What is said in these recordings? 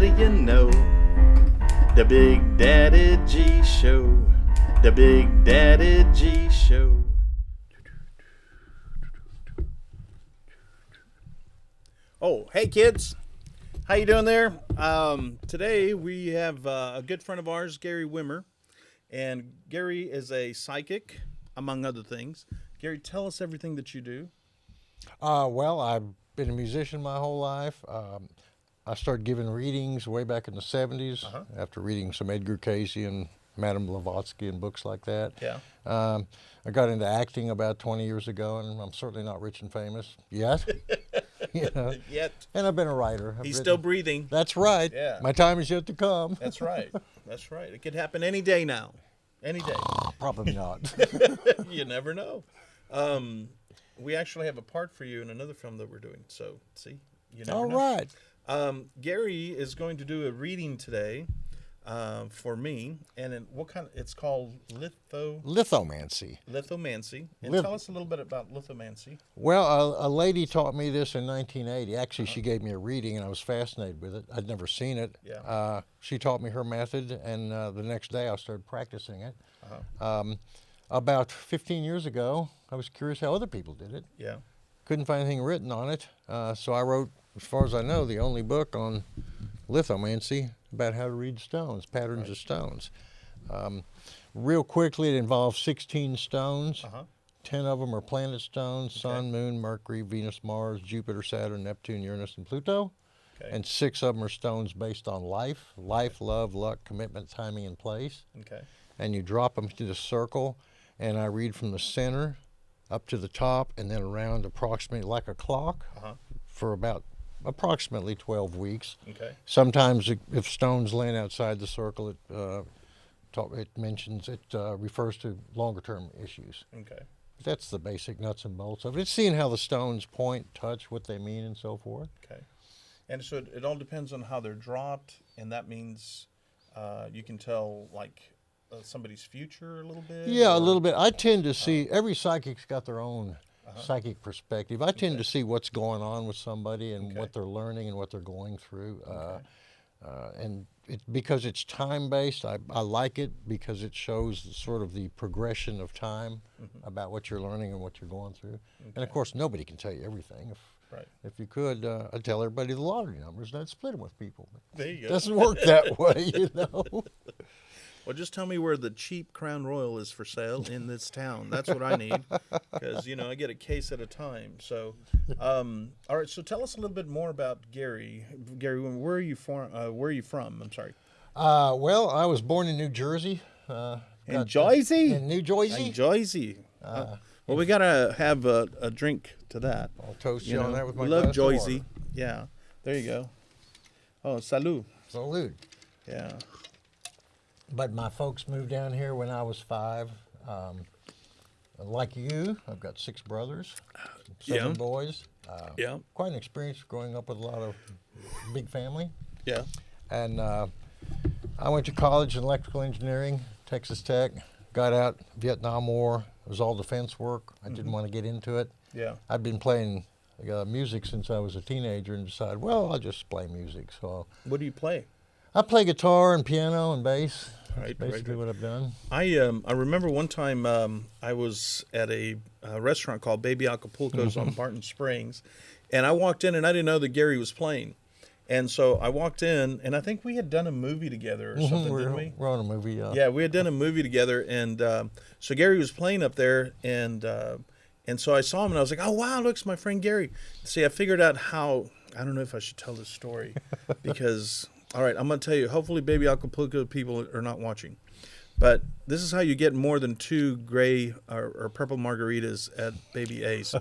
do you know? The Big Daddy G Show. The Big Daddy G Show. Oh, hey kids. How you doing there? Today we have a good friend of ours, Gary Wimmer. And Gary is a psychic, among other things. Gary, tell us everything that you do. Well, I've been a musician my whole life. I started giving readings way back in the 70s after reading some Edgar Cayce and Madame Blavatsky and books like that. Yeah. I got into acting about 20 years ago, and I'm certainly not rich and famous yet. Yet. And I've been a writer. He's still breathing. That's right. Yeah. My time is yet to come. That's right. That's right. It could happen any day now. Any day. Probably not. You never know. We actually have a part for you in another film that we're doing. So, see, you never know. All right. Gary is going to do a reading today for me, and what kind? It's called Lithomancy. Lithomancy. And tell us a little bit about lithomancy. Well, a lady taught me this in 1980. Actually, she gave me a reading, and I was fascinated with it. I'd never seen it. Yeah. She taught me her method, and the next day I started practicing it. About 15 years ago, I was curious how other people did it. Yeah. Couldn't find anything written on it, so I wrote, as far as I know, the only book on lithomancy about how to read stones, patterns of stones. Real quickly, it involves 16 stones. 10 of them are planet stones: Sun, Moon, Mercury, Venus, Mars, Jupiter, Saturn, Neptune, Uranus, and Pluto. And 6 of them are stones based on life, love, luck, commitment, timing, and place. And you drop them into the circle, and I read from the center up to the top and then around approximately like a clock for about approximately 12 weeks. Sometimes if stones land outside the circle, it mentions, it refers to longer term issues. That's the basic nuts and bolts of it. It's seeing how the stones point, touch, what they mean, and so forth. And so it all depends on how they're dropped, and that means you can tell like somebody's future a little bit? Yeah, a little bit. I tend to see, every psychic's got their own psychic perspective. I tend to see what's going on with somebody and what they're learning and what they're going through. And because it's time-based, I like it because it shows sort of the progression of time about what you're learning and what you're going through. And, of course, nobody can tell you everything. If you could, I'd tell everybody the lottery numbers, and I'd split them with people. There you go. It doesn't work that way, you know. Well, just tell me where the cheap Crown Royal is for sale in this town. That's what I need, because I get a case at a time. So, all right. So, tell us a little bit more about Gary. Gary, where are you from? I'm sorry. Well, I was born in New Jersey. In Jersey? In New Jersey. In Jersey. Well, we gotta have a drink to that. I'll toast you on that with my glass of water. We love Jersey. Jersey. Yeah. There you go. Oh, salud. Salud. Yeah. But my folks moved down here when I was 5. Like you, I've got 6 brothers, 7 boys. Quite an experience growing up with a lot of big family. Yeah. And I went to college in electrical engineering, Texas Tech. Got out, Vietnam War. It was all defense work. I didn't want to get into it. Yeah. I'd been playing music since I was a teenager and decided, well, I'll just play music. So what do you play? I play guitar and piano and bass. Right, That's basically what I've done. I remember one time I was at a restaurant called Baby Acapulco's on Barton Springs, and I walked in and I didn't know that Gary was playing. And so I walked in, and I think we had done a movie together or something, didn't we? We're on a movie, yeah. Yeah, we had done a movie together, and so Gary was playing up there, and so I saw him, and I was like, oh, wow, look, it's my friend Gary. See, I figured out how, I don't know if I should tell this story, because, all right, I'm going to tell you, hopefully Baby Acapulco people are not watching, but this is how you get more than 2 gray or purple margaritas at Baby A's.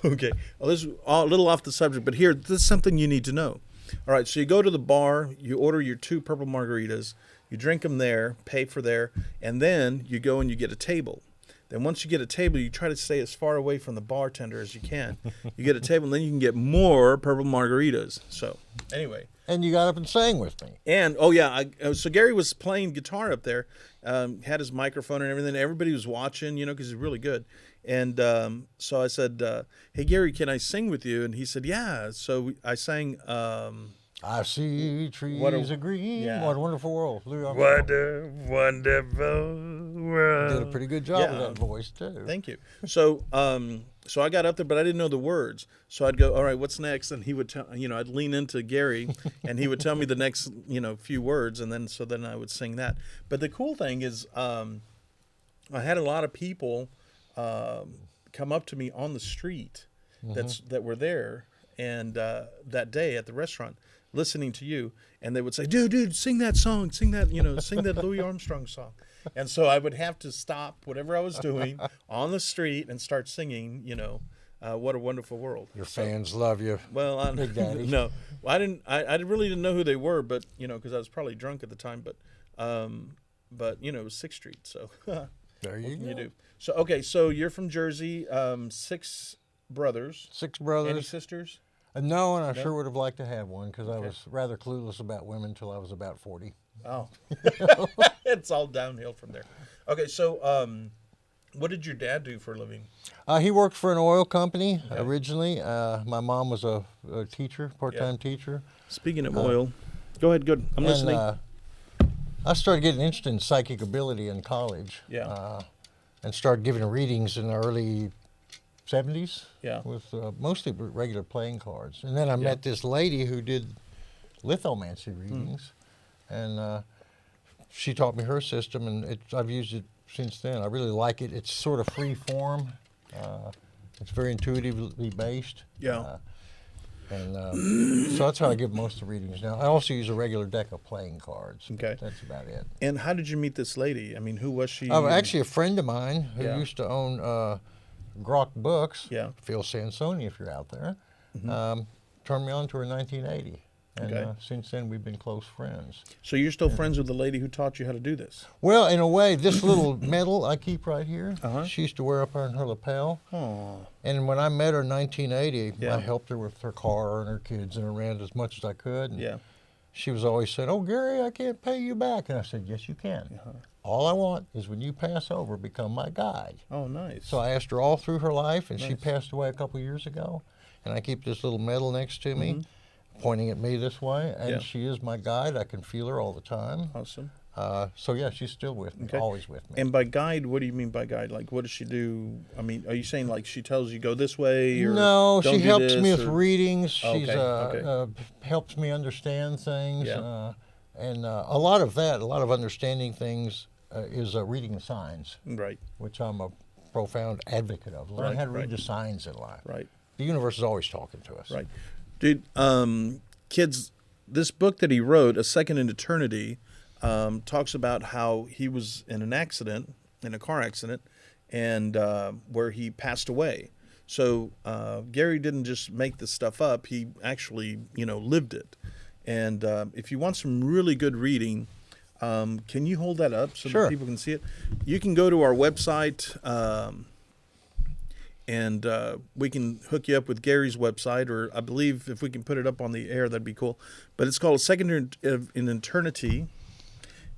Okay, well, this is a little off the subject, but here, this is something you need to know. All right, so you go to the bar, you order your 2 purple margaritas, you drink them there, pay for there, and then you go and you get a table. Then once you get a table, you try to stay as far away from the bartender as you can. You get a table, and then you can get more purple margaritas. So, anyway. And you got up and sang with me. And, so Gary was playing guitar up there, had his microphone and everything. Everybody was watching, because he's really good. And so I said, hey, Gary, can I sing with you? And he said, yeah. So I sang I see trees What a- are green. yeah. What a wonderful world. Louis Armstrong What a wonderful world. did a pretty good job with Yeah. that voice too. Thank you. So, so I got up there, but I didn't know the words. So I'd go, all right, what's next? And he would tell, I'd lean into Gary, and he would tell me the next, few words, and then I would sing that. But the cool thing is, I had a lot of people come up to me on the street that were there, and that day at the restaurant, listening to you, and they would say, dude, sing that song, sing that Louis Armstrong song. And so I would have to stop whatever I was doing on the street and start singing, What a Wonderful World. Your fans love you. Well, Big Daddy. No, I didn't. I really didn't know who they were, but because I was probably drunk at the time. But it was 6th Street, so There you go. you do. So okay, so you're from Jersey. 6 brothers. 6 brothers. Any sisters? No, and I sure would have liked to have one because I was rather clueless about women until I was about 40. Oh, it's all downhill from there. Okay, so what did your dad do for a living? He worked for an oil company originally. My mom was a teacher, part-time teacher. Speaking of oil, go ahead. Good, I'm listening. I started getting interested in psychic ability in college. Yeah. And started giving readings in the early 70s. Yeah. With mostly regular playing cards. And then I met this lady who did lithomancy readings. And she taught me her system, and I've used it since then. I really like it. It's sort of free form. It's very intuitively based. Yeah. So that's how I give most of the readings now. I also use a regular deck of playing cards. Okay. That's about it. And how did you meet this lady? I mean, who was she? Actually, a friend of mine who Yeah. used to own Grok Books, Yeah. Phil Sansoni, if you're out there, turned me on to her in 1980. And since then, we've been close friends. So you're still friends with the lady who taught you how to do this? Well, in a way, this little medal I keep right here, Uh-huh. she used to wear up on her lapel. Oh. And when I met her in 1980, Yeah. I helped her with her car and her kids and around as much as I could. And Yeah. she was always saying, "Oh, Gary, I can't pay you back." And I said, "Yes, you can. All I want is when you pass over, become my guide." Oh, nice. So I asked her all through her life, and she passed away a couple of years ago. And I keep this little medal next to me, pointing at me this way, and she is my guide. I can feel her all the time. Awesome. So yeah, she's still with me, always with me. And by guide, what do you mean by guide? Like, what does she do? I mean, are you saying like she tells you go this way, or No, don't she do helps me this, with or- readings. She's Okay. helps me understand things, Yeah. and a lot of understanding things is reading the signs, Right. which I'm a profound advocate of. Learn how to read the signs in life. Right. The universe is always talking to us. Right. Dude, kids, this book that he wrote, A Second in Eternity, talks about how he was in a car accident, and where he passed away. So Gary didn't just make this stuff up. He actually, lived it. And if you want some really good reading, can you hold that up so that people can see it? You can go to our website, and we can hook you up with Gary's website, or I believe if we can put it up on the air, that'd be cool. But it's called A Second in Eternity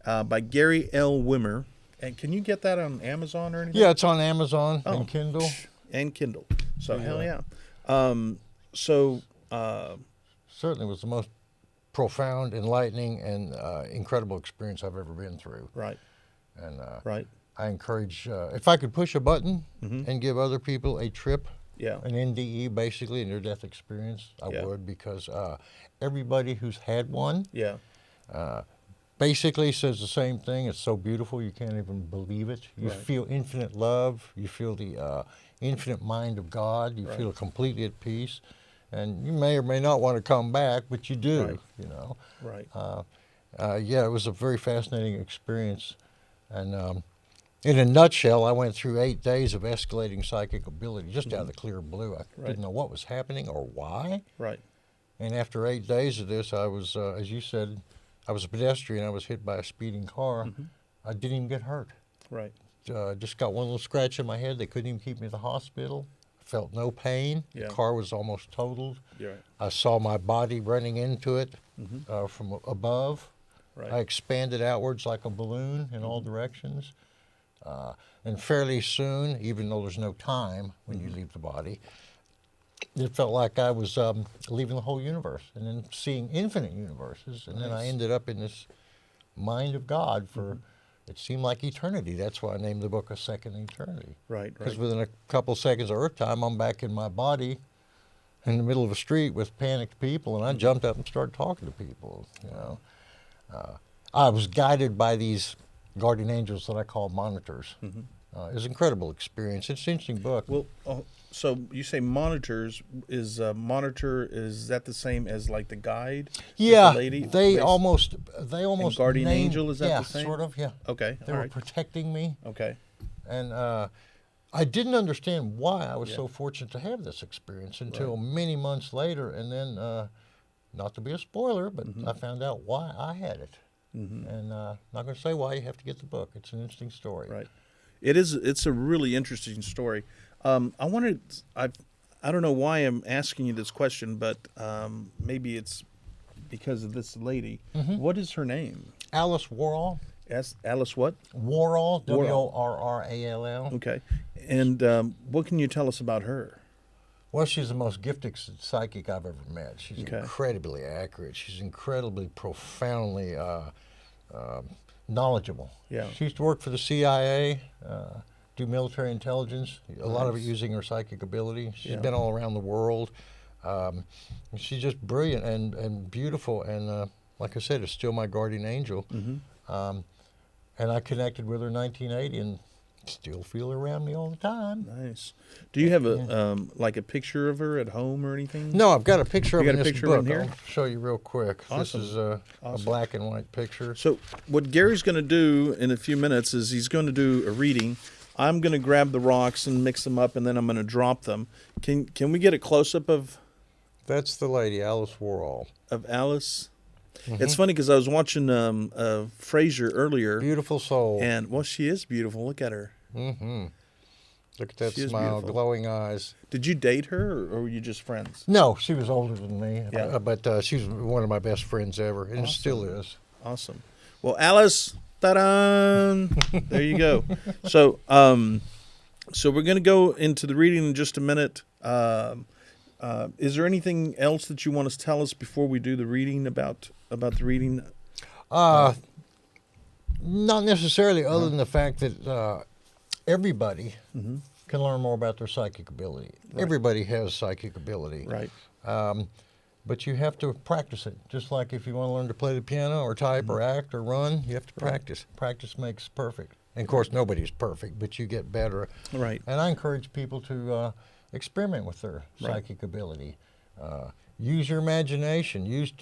by Gary L. Wimmer. And can you get that on Amazon or anything? Yeah, it's on Amazon and Kindle. And Kindle. So, hell yeah. Certainly was the most profound, enlightening, and incredible experience I've ever been through. Right. And Right. I encourage, if I could push a button and give other people a trip, Yeah. an NDE basically, in their death experience, I would, because everybody who's had one Yeah. basically says the same thing. It's so beautiful, you can't even believe it. You feel infinite love. You feel the infinite mind of God. You feel completely at peace. And you may or may not want to come back, but you do, Right. Yeah, it was a very fascinating experience. And in a nutshell, I went through 8 days of escalating psychic ability, just out of the clear blue. I didn't know what was happening or why. Right. And after 8 days of this, I was, as you said, I was a pedestrian. I was hit by a speeding car. I didn't even get hurt. Right. Just got one little scratch in my head. They couldn't even keep me at the hospital. Felt no pain. Yeah. The car was almost totaled. You're right. I saw my body running into it from above. Right. I expanded outwards like a balloon in all directions. And fairly soon, even though there's no time when you leave the body, it felt like I was leaving the whole universe and then seeing infinite universes. And then I ended up in this mind of God for, it seemed like eternity. That's why I named the book A Second Eternity. Right. Because within a couple seconds of Earth time, I'm back in my body in the middle of a street with panicked people, and I jumped up and started talking to people. You know, I was guided by these guardian angels that I call monitors. It was an incredible experience. It's an interesting book. Well, so you say monitors, is monitor, is that the same as like the guide? Yeah, The lady, they almost and guardian named, angel, is that yeah, the same? sort of, yeah. Okay, They all were right. protecting me, Okay. and I didn't understand why I was so fortunate to have this experience until many months later, and then, not to be a spoiler, but I found out why I had it. And not going to say why, you have to get the book. It's an interesting story. Right. It's a really interesting story. I don't know why I'm asking you this question, but maybe it's because of this lady. What is her name? Alice Worrall. Alice what? Worrall, Worrall. Okay. And what can you tell us about her? Well, she's the most gifted psychic I've ever met. She's Okay. incredibly accurate. She's incredibly profoundly knowledgeable. Yeah. She used to work for the CIA, do military intelligence, a lot of it using her psychic ability. She's been all around the world. She's just brilliant and beautiful, and like I said, it's still my guardian angel. And I connected with her in 1980 and still feel her around me all the time. Nice. Do you have a like a picture of her at home or anything? No, I've got a picture of her in got a this picture book. in here? I'll show you real quick. Awesome. This is a black and white picture. So what Gary's going to do in a few minutes is he's going to do a reading. I'm going to grab the rocks and mix them up, and then I'm going to drop them. Can we get a close-up of That's the lady, Alice Worrall. Alice? It's funny because I was watching Frasier earlier. Beautiful soul. And, well, she is beautiful. Look at her. Look at that She is smile, beautiful. glowing eyes. Did you date her, or were you just friends? No, she was older than me, Yeah. but she was one of my best friends ever, and still is. Awesome. Well, Alice, ta-da! There you go. So, so we're going to go into the reading in just a minute. Is there anything else that you want to tell us before we do the reading about the reading? Not necessarily, other than the fact that everybody can learn more about their psychic ability. Everybody has psychic ability. Right. But you have to practice it. Just like if you want to learn to play the piano or type or act or run, you have to practice. Practice makes perfect. And of course, nobody's perfect, but you get better. Right. And I encourage people to experiment with their psychic ability. Use your imagination. Use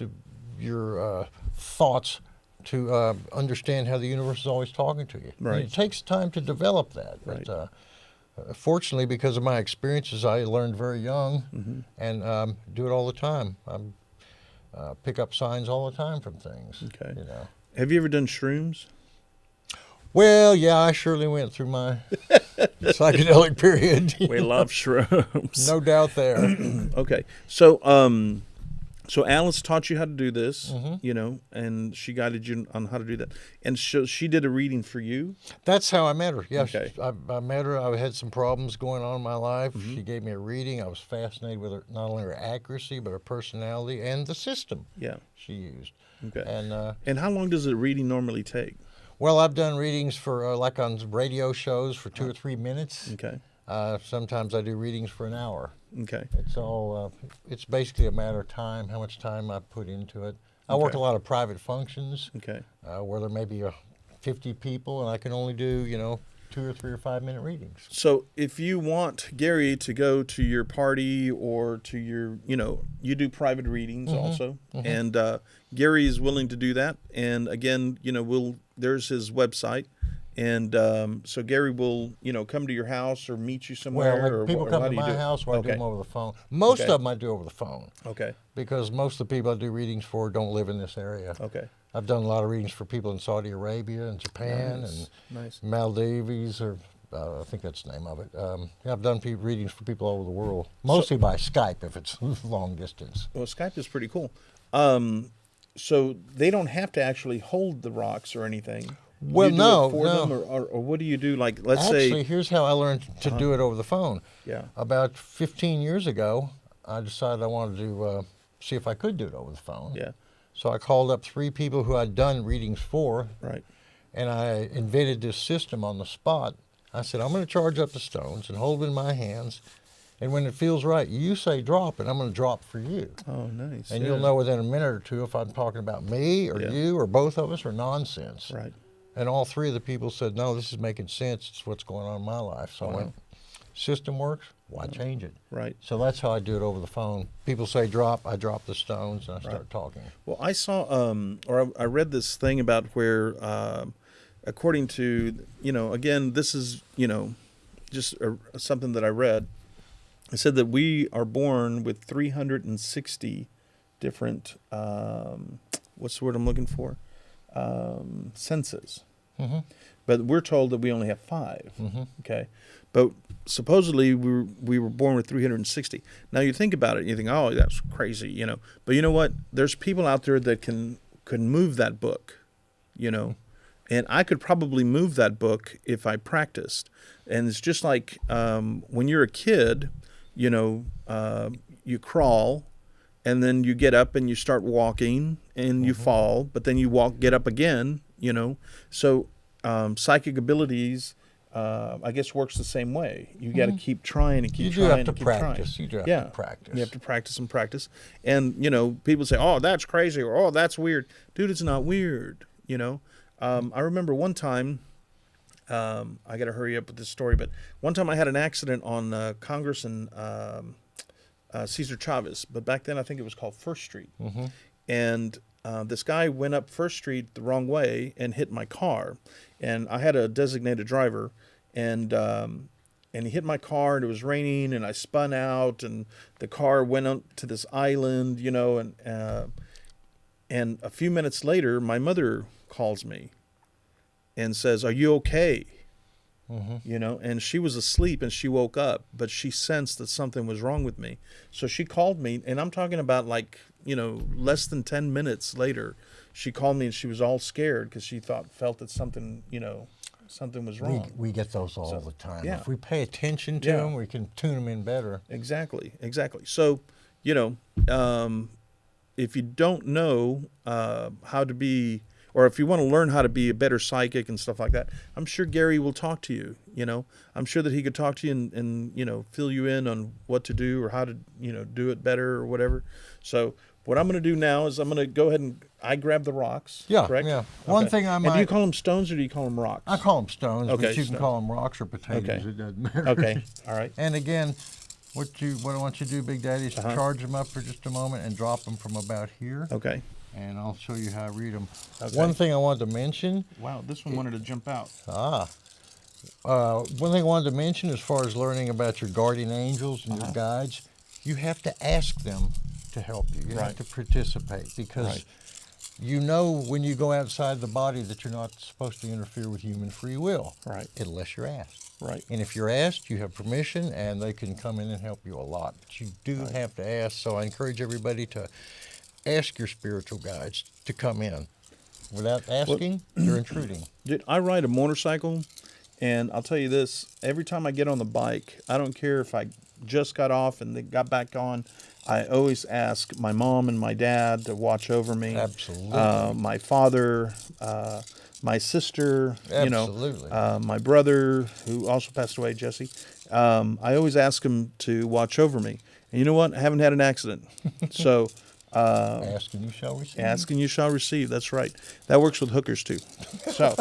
your thoughts to understand how the universe is always talking to you. Right. And it takes time to develop that. Right. But fortunately, because of my experiences, I learned very young and do it all the time. I pick up signs all the time from things. Okay. You know. Have you ever done shrooms? Well, yeah, I surely went through my psychedelic period. We love shrooms. No doubt there. Okay. So, so Alice taught you how to do this, you know, and she guided you on how to do that. And so she did a reading for you? That's how I met her. Yeah, Okay. I met her. I had some problems going on in my life. She gave me a reading. I was fascinated with her, not only her accuracy, but her personality and the system she used. Okay. And how long does a reading normally take? well, I've done readings for like on radio shows for 2 or 3 minutes. Okay. Sometimes I do readings for an hour. Okay. It's all. It's basically a matter of time, how much time I put into it. I work a lot of private functions. Okay. Where there may be 50 people, and I can only do 2 or 3 or 5 minute readings. So if you want Gary to go to your party or to your, you do private readings also, and Gary is willing to do that. And again, there's his website, and so Gary will, come to your house or meet you somewhere. Well, or people or come how to do you my do it? house where I do them over the phone. Most of them I do over the phone. Okay. Because most of the people I do readings for don't live in this area. Okay. I've done a lot of readings for people in Saudi Arabia and Japan Nice. and Maldives, or I think that's the name of it. I've done readings for people all over the world, mostly by Skype if it's long distance. Well, Skype is pretty cool. So they don't have to actually hold the rocks or anything. Well, you do no, it for no. them, or what do you do? Like, let's Actually, say, here's how I learned to do it over the phone. yeah, About 15 years ago, I decided I wanted to see if I could do it over the phone. Yeah. So I called up 3 people who I'd done readings for, Right. and I invented this system on the spot. I said, I'm going to charge up the stones and hold them in my hands, and when it feels right, you say drop, and I'm going to drop for you. Oh, nice. And yeah. you'll know within a minute or two if I'm talking about me or Yeah. you or both of us or nonsense. Right. And all 3 of the people said, no, this is making sense. It's what's going on in my life. So I went, system works, why change it? Right. So that's how I do it over the phone. People say drop, I drop the stones, and I start talking. Well, I saw, or I read this thing about where, according to, again, this is, just something that I read. It said that we are born with 360 different, what's the word I'm looking for? Senses. Mm-hmm. But we're told that we only have 5. Mm-hmm. Okay. But supposedly we were born with 360. Now you think about it, you think, oh, that's crazy, But you know what? There's people out there that can move that book, And I could probably move that book if I practiced. And it's just like when you're a kid, you crawl, and then you get up and you start walking, and you fall, but then you get up again, So psychic abilities, I guess, works the same way. You got to keep trying and keep trying. You do have to practice. You do have to practice. You have to practice and practice. And, people say, oh, that's crazy, or oh, that's weird. Dude, it's not weird, I remember one time, I got to hurry up with this story, but one time I had an accident on Congress and Cesar Chavez, but back then I think it was called First Street. Mm-hmm. And this guy went up First Street the wrong way and hit my car. And I had a designated driver, and he hit my car, and it was raining, and I spun out, and the car went up to this island, and a few minutes later, my mother calls me and says, "Are you okay?" Mm-hmm. And she was asleep, and she woke up, but she sensed that something was wrong with me. So she called me, and I'm talking about less than 10 minutes later, she called me, and she was all scared because she felt that something was wrong. We get those all the time. Yeah. If we pay attention to them, we can tune them in better. Exactly. So, if you don't know how to be, or if you want to learn how to be a better psychic and stuff like that, I'm sure Gary will talk to you, I'm sure that he could talk to you and fill you in on what to do or how to, do it better or whatever. So what I'm going to do now is I'm going to go ahead and I grab the rocks. Yeah, correct? yeah. Okay. One thing I might... And do you call them stones or do you call them rocks? I call them stones, Okay, but you can stones. call them rocks or potatoes. Okay. It doesn't matter. Okay, all right. And again, what I want you to do, Big Daddy, is to charge them up for just a moment and drop them from about here. Okay. And I'll show you how I read them. Okay. One thing I wanted to mention... Wow, this one wanted to jump out. One thing I wanted to mention as far as learning about your guardian angels and your guides, you have to ask them to help you. You have to participate because when you go outside the body that you're not supposed to interfere with human free will. Right. Unless you're asked. Right. And if you're asked, you have permission and they can come in and help you a lot. But you do have to ask, so I encourage everybody to ask your spiritual guides to come in. Without asking, you're intruding. Dude, I ride a motorcycle, and I'll tell you this, every time I get on the bike, I don't care if I just got off and they got back on, I always ask my mom and my dad to watch over me. Absolutely. My father, my sister, Absolutely. My brother, who also passed away, Jesse. I always ask them to watch over me. And you know what? I haven't had an accident. So... ask and you shall receive. Ask and you shall receive. That's right. That works with hookers too. So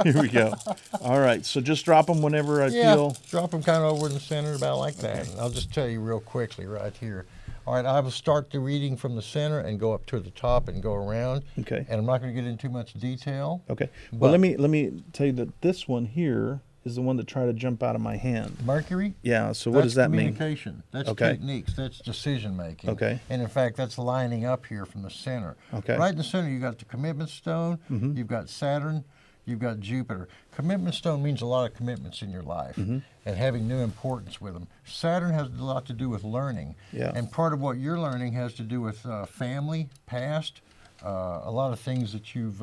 here we go. All right. So just drop them whenever I feel. Drop them kind of over in the center, about like that. Okay. I'll just tell you real quickly right here. All right, I will start the reading from the center and go up to the top and go around. Okay. And I'm not going to get into too much detail. Okay. Well, let me tell you that this one here is the one that tried to jump out of my hand. Mercury? Yeah. So what does that mean? Communication. That's Okay. techniques. That's decision making. Okay. And in fact, that's lining up here from the center. Okay. Right in the center, you got the commitment stone. Mm-hmm. You've got Saturn. You've got Jupiter. Commitment stone means a lot of commitments in your life and having new importance with them. Saturn has a lot to do with learning. Yeah. And part of what you're learning has to do with family, past, a lot of things that you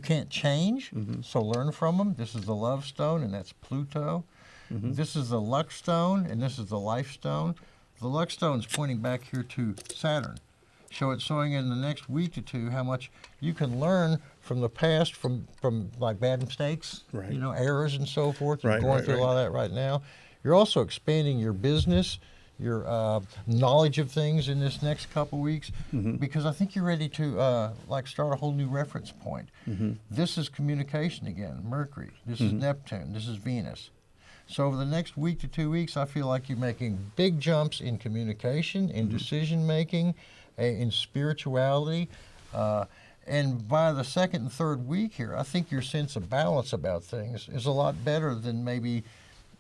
can't change, so learn from them. This is the love stone, and that's Pluto. This is the luck stone, and this is the life stone. The luck stone's pointing back here to Saturn. So it's showing in the next week or two how much you can learn from the past, from like bad mistakes, Right. errors and so forth. You're Right, going right, through a lot of that right now. You're also expanding your business, your knowledge of things in this next couple weeks, because I think you're ready to start a whole new reference point. This is communication again, Mercury. This is Neptune. This is Venus. So over the next week to 2 weeks, I feel like you're making big jumps in communication, in decision making, in spirituality. And by the second and third week here, I think your sense of balance about things is a lot better than maybe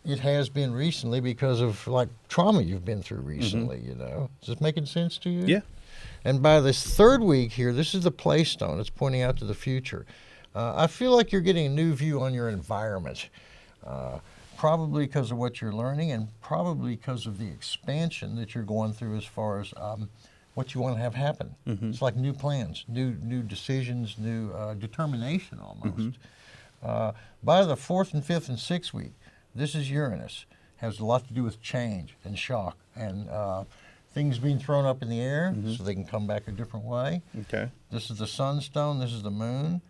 it has been recently because of like trauma you've been through recently, Is this making sense to you? Yeah. And by this third week here, this is the play stone. It's pointing out to the future. I feel like you're getting a new view on your environment. Probably because of what you're learning and probably because of the expansion that you're going through as far as what you want to have happen. It's like new plans, new decisions, new determination almost. By the 4th and 5th and 6th week, this is Uranus. Has a lot to do with change and shock and things being thrown up in the air so they can come back a different way. Okay. This is the sunstone, this is the moon.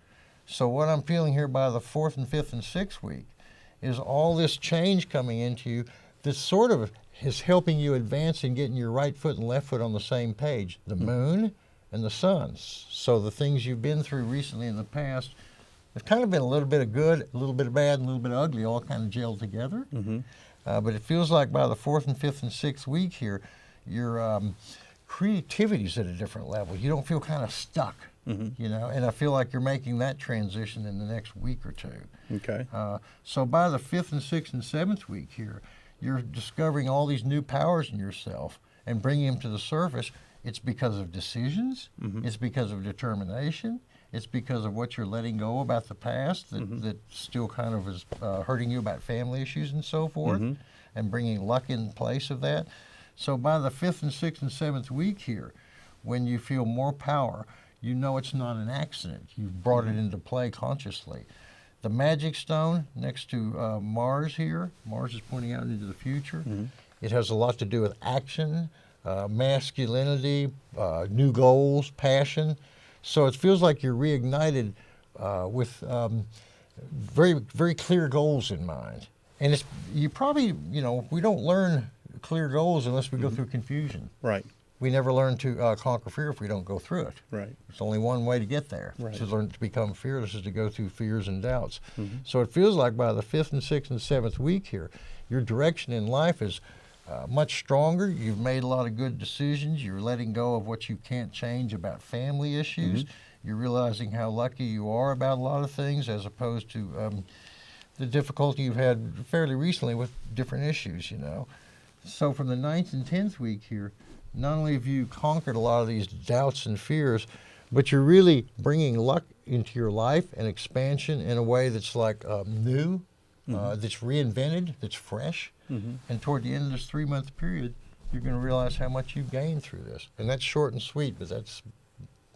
So what I'm feeling here by the 4th and 5th and 6th week is all this change coming into you that sort of is helping you advance and getting your right foot and left foot on the same page. The moon and the sun. So the things you've been through recently in the past have kind of been a little bit of good, a little bit of bad, and a little bit of ugly, all kind of gelled together. But it feels like by the 4th and 5th and 6th week here, your creativity's at a different level. You don't feel kind of stuck. And I feel like you're making that transition in the next week or two. Okay. So by the 5th and 6th and 7th week here, you're discovering all these new powers in yourself and bringing them to the surface. It's because of decisions. It's because of determination. It's because of what you're letting go about the past that still kind of is hurting you about family issues and so forth, and bringing luck in place of that. So by the 5th and 6th and 7th week here, when you feel more power, you know it's not an accident. You've brought it into play consciously. The magic stone next to Mars here, Mars is pointing out into the future. It has a lot to do with action, masculinity, new goals, passion. So it feels like you're reignited with very, very clear goals in mind. And it's you probably, we don't learn clear goals unless we go through confusion. Right. We never learn to conquer fear if we don't go through it. Right. There's only one way to get there. Right. To learn to become fearless is to go through fears and doubts. So it feels like by the 5th and 6th and 7th week here, your direction in life is much stronger. You've made a lot of good decisions. You're letting go of what you can't change about family issues. You're realizing how lucky you are about a lot of things as opposed to the difficulty you've had fairly recently with different issues, So from the 9th and 10th week here, not only have you conquered a lot of these doubts and fears, but you're really bringing luck into your life and expansion in a way that's like new, that's reinvented, that's fresh. And toward the end of this 3-month period, you're going to realize how much you've gained through this. And that's short and sweet, but that's,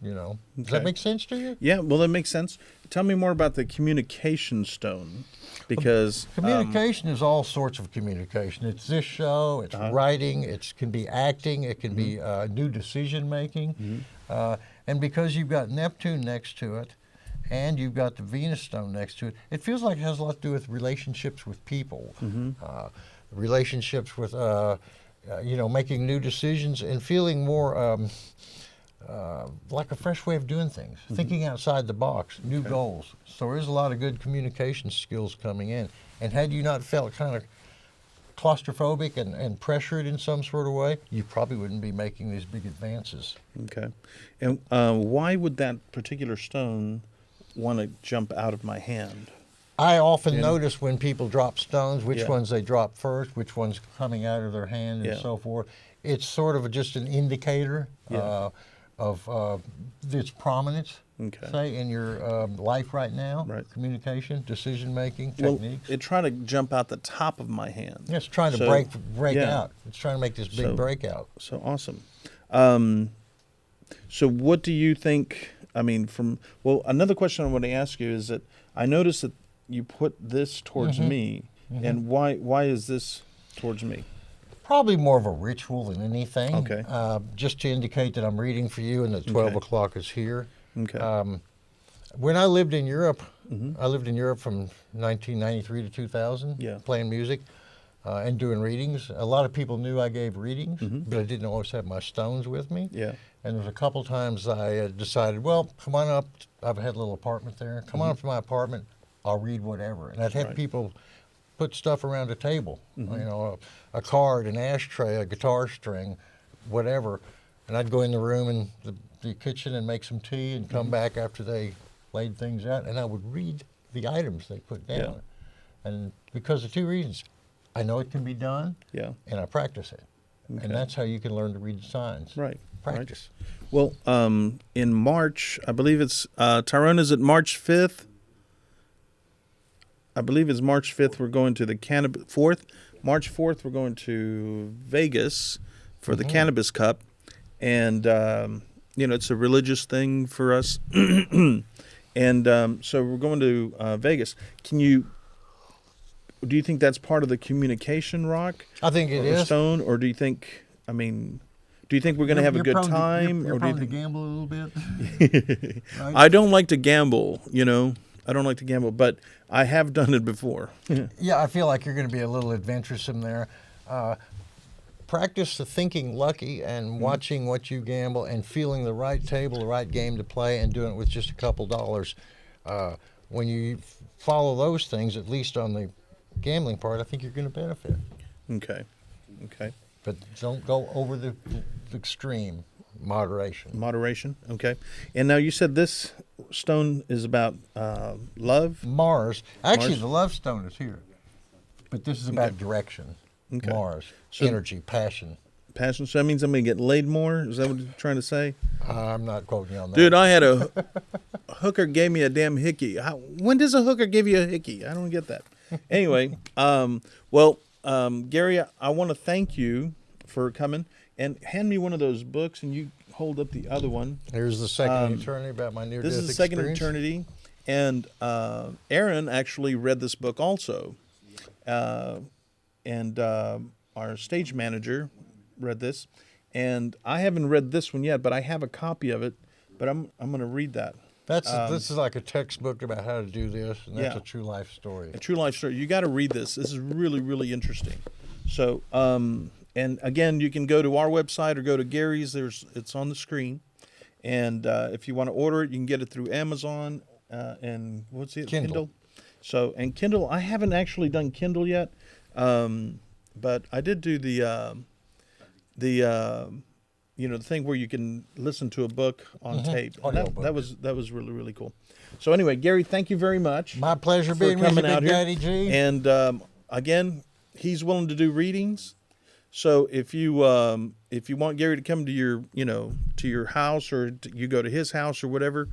does that make sense to you? Yeah, well, that makes sense. Tell me more about the communication stone, because communication is all sorts of communication. It's this show, it's writing, it can be acting, it can be new decision making. And because you've got Neptune next to it, and you've got the Venus stone next to it, it feels like it has a lot to do with relationships with people, relationships with, making new decisions and feeling more like a fresh way of doing things, thinking outside the box, new goals. So there's a lot of good communication skills coming in. And had you not felt kind of claustrophobic and pressured in some sort of way, you probably wouldn't be making these big advances. Okay. And why would that particular stone want to jump out of my hand? I often notice when people drop stones, which Yeah. ones they drop first, which one's coming out of their hand, and Yeah. so forth. It's sort of just an indicator of its prominence, Okay. say, in your life right now. Right. Communication, decision-making, Well, techniques. it tried to jump out the top of my hand. It's trying to So, break yeah. out. It's trying to make this big So- breakout. So awesome. So what do you think? I mean, another question I want to ask you is that I noticed that you put this towards me, and why is this towards me? Probably more of a ritual than anything. Okay. Just to indicate that I'm reading for you and that 12 Okay. o'clock is here. Okay. When I lived in Europe, Mm-hmm. I lived in Europe from 1993 to 2000, Yeah. playing music and doing readings. A lot of people knew I gave readings, Mm-hmm. but I didn't always have my stones with me. Yeah. And there was a couple times I decided, well, come on up. I've had a little apartment there. Come on up to my apartment. I'll read whatever. And I'd have Right. people put stuff around a table, Mm-hmm. you know, a card, an ashtray, a guitar string, whatever. And I'd go in the room and the kitchen and make some tea and come back after they laid things out, and I would read the items they put down. Yeah. And because of two reasons. I know it can be done, Yeah. and I practice it. Okay. And that's how you can learn to read the signs. Right. Practice. Well, in March, I believe it's Tyrone. Is it March 5th? I believe it's March 5th. We're going to the cannabis 4th. March 4th, we're going to Vegas for the Cannabis Cup, and it's a religious thing for us, and so we're going to Vegas. Do you think that's part of the communication rock? I think it or is. Stone, or do you think? I mean, do you think we're going to have a good time? You're or do you prone to think? gamble a little bit. Right? I don't like to gamble. I don't like to gamble, but I have done it before. Yeah, I feel like you're going to be a little adventuresome there. Practice the thinking lucky and watching what you gamble and feeling the right table, the right game to play, and doing it with just a couple dollars. When you follow those things, at least on the gambling part, I think you're going to benefit. Okay. But don't go over the extreme. Moderation. Okay. And now you said this stone is about love. Mars. Actually, Mars? the love stone is here. But this is about direction. Okay. Mars. So- Energy, passion. Passion. So that means I'm going to get laid more? Is that what you're trying to say? I'm not quoting you on that. Dude, I had a hooker gave me a damn hickey. When does a hooker give you a hickey? I don't get that. Anyway, Gary, I want to thank you for coming. And hand me one of those books, and you hold up the other one. Here's the second eternity about my near-death This is the experience. second eternity, and Aaron actually read this book also, and our stage manager read this, and I haven't read this one yet, but I have a copy of it. But I'm going to read that. This is like a textbook about how to do this, and that's Yeah. a true life story. A true life story. You got to read this. This is really, really interesting. So, and again, you can go to our website or go to Gary's. It's on the screen. And if you want to order it, you can get it through Amazon and what's it? Kindle. So, and Kindle, I haven't actually done Kindle yet, but I did do the thing where you can listen to a book on tape. And Audiobook. that was really, really cool. So anyway, Gary, thank you very much. My pleasure for being with you, coming out Big here. Daddy G. And again, he's willing to do readings. So if you want Gary to come to your house, or you go to his house or whatever,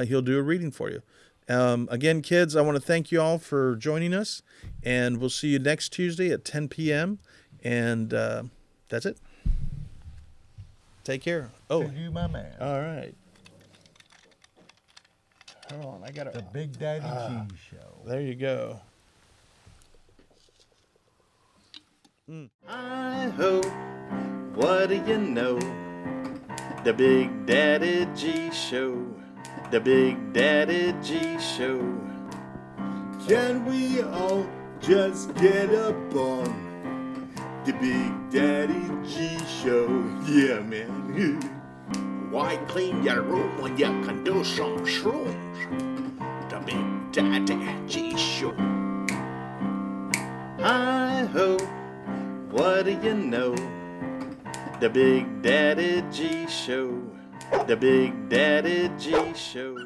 he'll do a reading for you. Again, kids, I want to thank you all for joining us, and we'll see you next Tuesday at 10 p.m. And that's it. Take care. Oh, To you, my man. all right. Hold on, I got The Big Daddy G Show. There you go. I hope, what do you know? The Big Daddy G Show. The Big Daddy G Show. Can we all just get up on the Big Daddy G Show? Yeah, man. Why clean your room when you can do some shrooms? The Big Daddy G Show. I hope, what do you know? The Big Daddy G Show. The Big Daddy G Show.